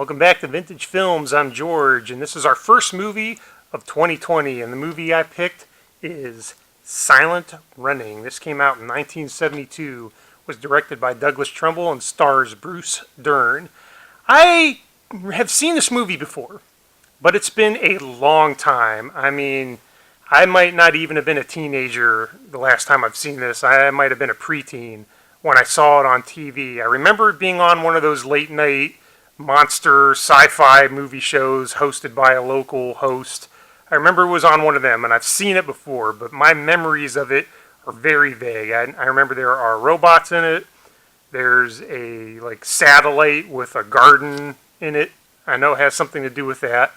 Welcome back to Vintage Films. I'm George, and this is our first movie of 2020. And the movie I picked is Silent Running. This came out in 1972, was directed by Douglas Trumbull, and stars Bruce Dern. I have seen this movie before, but it's been a long time. I mean, I might not even have been a teenager the last time I've seen this. I might have been a preteen when I saw it on TV. I remember it being on one of those late night monster sci-fi movie shows hosted by a local host. I remember it was on one of them, and I've seen it before, but my memories of it are very vague. I remember there are robots in it. There's a satellite with a garden in it. I know it has something to do with that.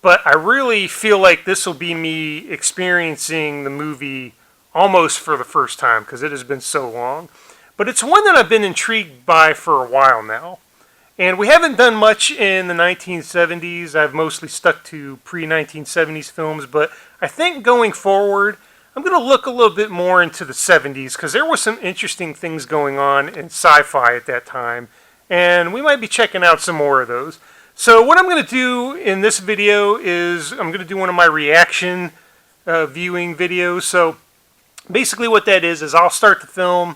But I really feel like this will be me experiencing the movie almost for the first time because it has been so long. But it's one that I've been intrigued by for a while now. And we haven't done much in the 1970s. I've mostly stuck to pre-1970s films. But I think going forward, I'm going to look a little bit more into the 70s because there were some interesting things going on in sci-fi at that time. And we might be checking out some more of those. So what I'm going to do in this video is I'm going to do one of my reaction viewing videos. So basically what that is I'll start the film,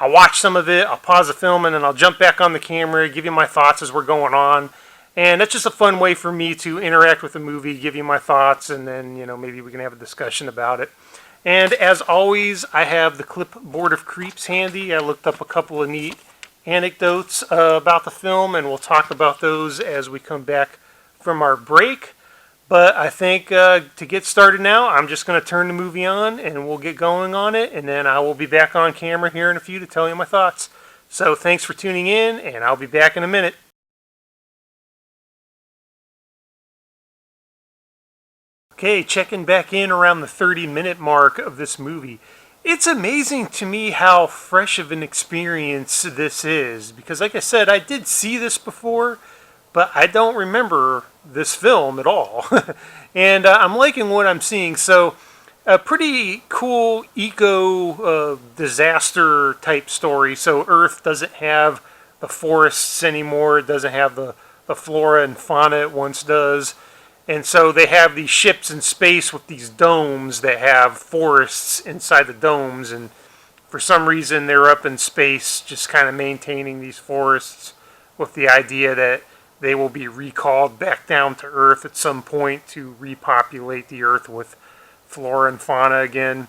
I'll watch some of it, I'll pause the film, and then I'll jump back on the camera, give you my thoughts as we're going on. And that's just a fun way for me to interact with the movie, give you my thoughts, and then, maybe we can have a discussion about it. And as always, I have the clipboard of creeps handy. I looked up a couple of neat anecdotes about the film, and we'll talk about those as we come back from our break. But I think to get started now, I'm just going to turn the movie on and we'll get going on it, and then I will be back on camera here in a few to tell you my thoughts. So thanks for tuning in, and I'll be back in a minute. Okay, checking back in around the 30-minute mark of this movie. It's amazing to me how fresh of an experience this is, because like I said, I did see this before, but I don't remember this film at all. And I'm liking what I'm seeing. So a pretty cool eco-disaster type story. So Earth doesn't have the forests anymore. It doesn't have the flora and fauna it once does. And so they have these ships in space with these domes that have forests inside the domes. And for some reason, they're up in space just kind of maintaining these forests with the idea that they will be recalled back down to Earth at some point to repopulate the Earth with flora and fauna again.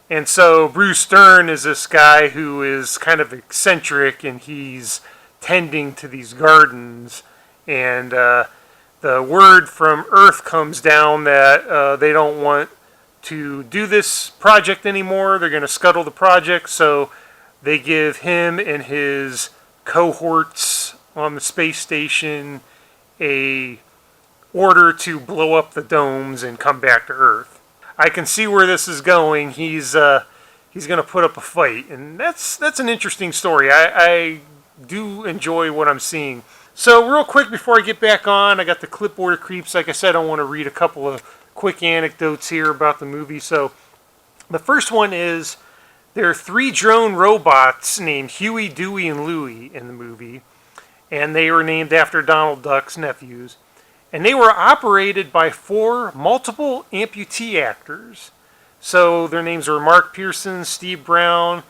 And so Bruce Dern is this guy who is kind of eccentric, and he's tending to these gardens. And the word from Earth comes down that they don't want to do this project anymore. They're going to scuttle the project, so they give him and his cohorts on the space station a order to blow up the domes and come back to Earth. I can see where this is going. He's going to put up a fight, and that's an interesting story. I do enjoy what I'm seeing. So real quick before I get back on, I got the clipboard of creeps. Like I said, I want to read a couple of quick anecdotes here about the movie. So the first one is there are 3 drone robots named Huey, Dewey, and Louie in the movie. And they were named after Donald Duck's nephews. And they were operated by 4 multiple amputee actors. So their names were Mark Pearson, Steve Brown,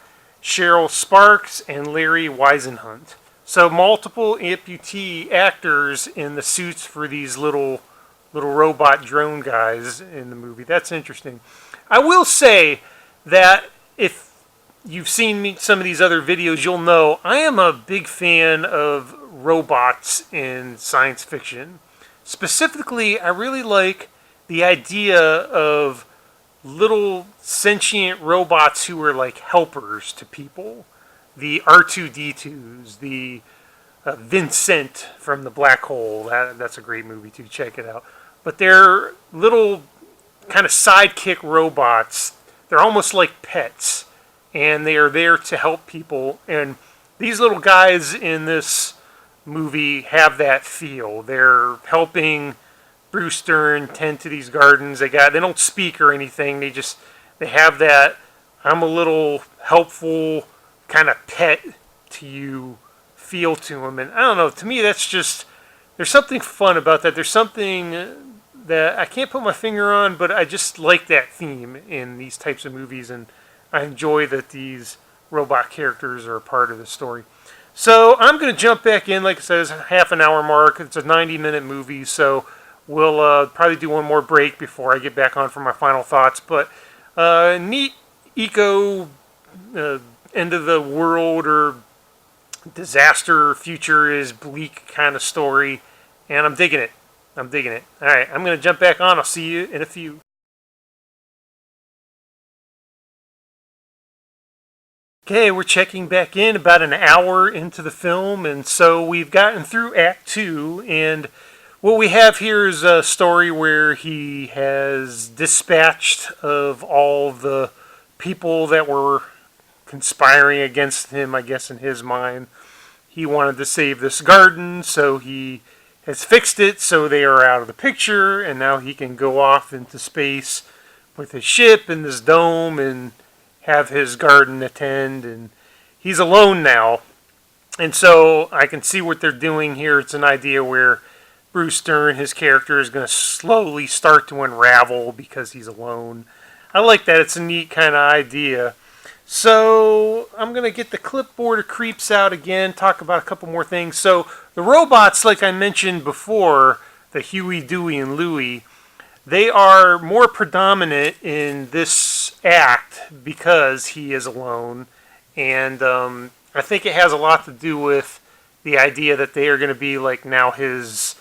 Cheryl Sparks, and Larry Weisenhunt. So multiple amputee actors in the suits for these little robot drone guys in the movie. That's interesting. I will say that if you've seen some of these other videos, you'll know I am a big fan of robots in science fiction. Specifically, I really like the idea of little sentient robots who are like helpers to people. The R2-D2s, the Vincent from the Black Hole. That's a great movie too. Check it out. But they're little kind of sidekick robots. They're almost like pets, and they are there to help people. And these little guys in this movie have that feel. They're helping Bruce Dern tend to these gardens. They don't speak or anything. They have that I'm a little helpful kind of pet to you feel to them. And I don't know, to me that's just there's something fun about that. There's something that I can't put my finger on, but I just like that theme in these types of movies, and I enjoy that these robot characters are a part of the story. So I'm going to jump back in. Like I said, it's a half an hour mark. It's a 90-minute movie, so we'll probably do one more break before I get back on for my final thoughts. But neat eco end of the world or disaster future is bleak kind of story, and I'm digging it. I'm digging it. All right, I'm going to jump back on. I'll see you in a few. Okay, we're checking back in about an hour into the film, and so we've gotten through Act 2, and what we have here is a story where he has dispatched of all the people that were conspiring against him, I guess, in his mind. He wanted to save this garden, so he has fixed it so they are out of the picture, and now he can go off into space with his ship and this dome and have his garden attend, and he's alone now. And so I can see what they're doing here. It's an idea where Bruce Dern, his character, is going to slowly start to unravel because he's alone. I like that. It's a neat kind of idea. So I'm going to get the clipboard of creeps out again, talk about a couple more things. So the robots, like I mentioned before, the Huey, Dewey, and Louie, they are more predominant in this act because he is alone. And I think it has a lot to do with the idea that they are going to be like now his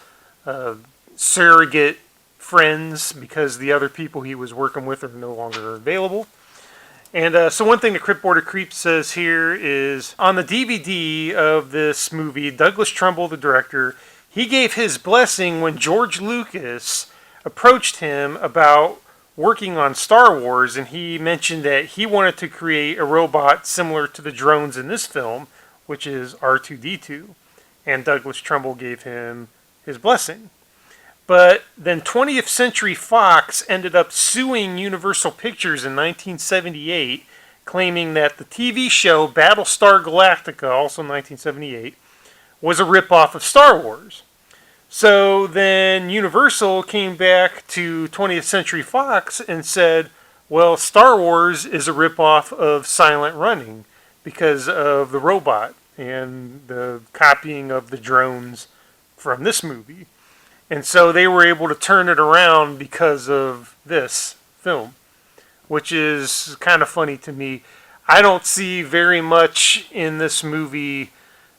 surrogate friends because the other people he was working with are no longer available. And so one thing the Crypt Border Creep says here is, on the DVD of this movie, Douglas Trumbull, the director, he gave his blessing when George Lucas approached him about working on Star Wars, and he mentioned that he wanted to create a robot similar to the drones in this film, which is R2-D2, and Douglas Trumbull gave him his blessing. But then 20th Century Fox ended up suing Universal Pictures in 1978, claiming that the TV show Battlestar Galactica, also 1978, was a ripoff of Star Wars. So then Universal came back to 20th Century Fox and said, well, Star Wars is a ripoff of Silent Running because of the robot and the copying of the drones from this movie. And so they were able to turn it around because of this film, which is kind of funny to me. I don't see very much in this movie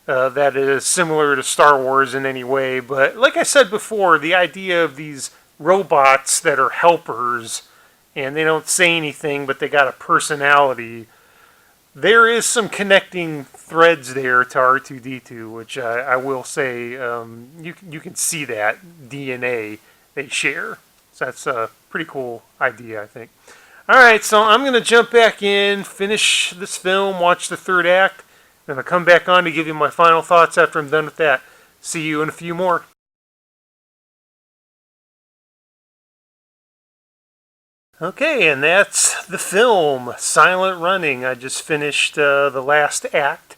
that is similar to Star Wars in any way. But like I said before, the idea of these robots that are helpers and they don't say anything, but they got a personality, there is some connecting threads there to R2-D2, which I will say you can see that DNA they share. So that's a pretty cool idea, I think. All right, so I'm going to jump back in, finish this film, watch the third act, then I'll come back on to give you my final thoughts after I'm done with that. See you in a few more. Okay, and that's the film, Silent Running. I just finished the last act,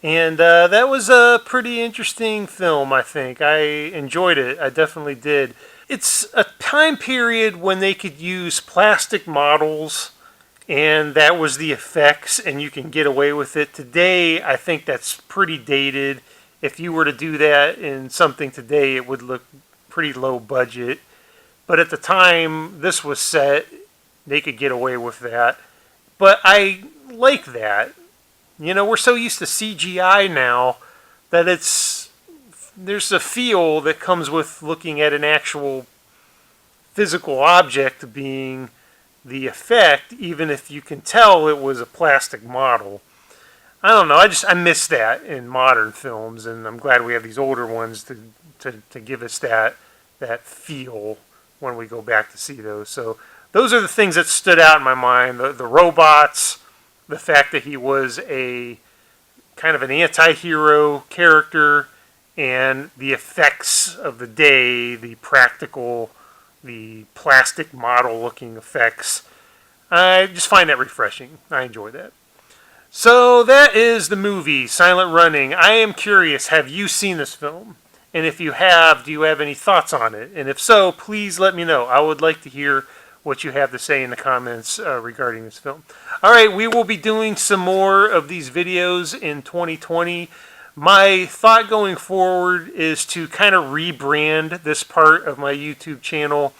and that was a pretty interesting film, I think. I enjoyed it. I definitely did. It's a time period when they could use plastic models, and that was the effects, and you can get away with it. Today, I think that's pretty dated. If you were to do that in something today, it would look pretty low budget. But at the time this was set, they could get away with that. But I like that. You know, we're so used to CGI now that there's a feel that comes with looking at an actual physical object being the effect, even if you can tell it was a plastic model. I don't know. I miss that in modern films, and I'm glad we have these older ones to give us that feel when we go back to see those. So those are the things that stood out in my mind. The robots, the fact that he was a kind of an anti-hero character, and the effects of the day, the practical, the plastic model-looking effects. I just find that refreshing. I enjoy that. So that is the movie, Silent Running. I am curious, have you seen this film? And if you have, do you have any thoughts on it? And if so, please let me know. I would like to hear what you have to say in the comments regarding this film. All right, we will be doing some more of these videos in 2020. My thought going forward is to kind of rebrand this part of my YouTube channel.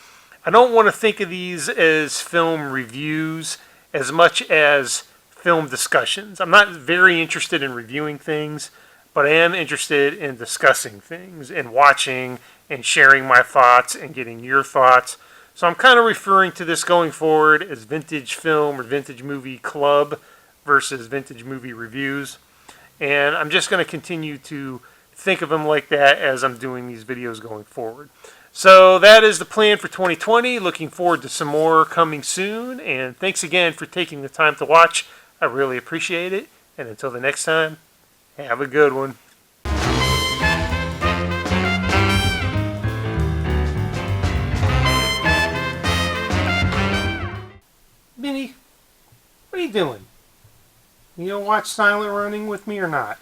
I don't want to think of these as film reviews as much as film discussions. I'm not very interested in reviewing things, but I am interested in discussing things and watching and sharing my thoughts and getting your thoughts. So I'm kind of referring to this going forward as Vintage Film or Vintage Movie Club versus Vintage Movie Reviews. And I'm just going to continue to think of them like that as I'm doing these videos going forward. So that is the plan for 2020. Looking forward to some more coming soon. And thanks again for taking the time to watch. I really appreciate it. And until the next time, have a good one. Minnie, what are you doing? You gonna watch Silent Running with me or not?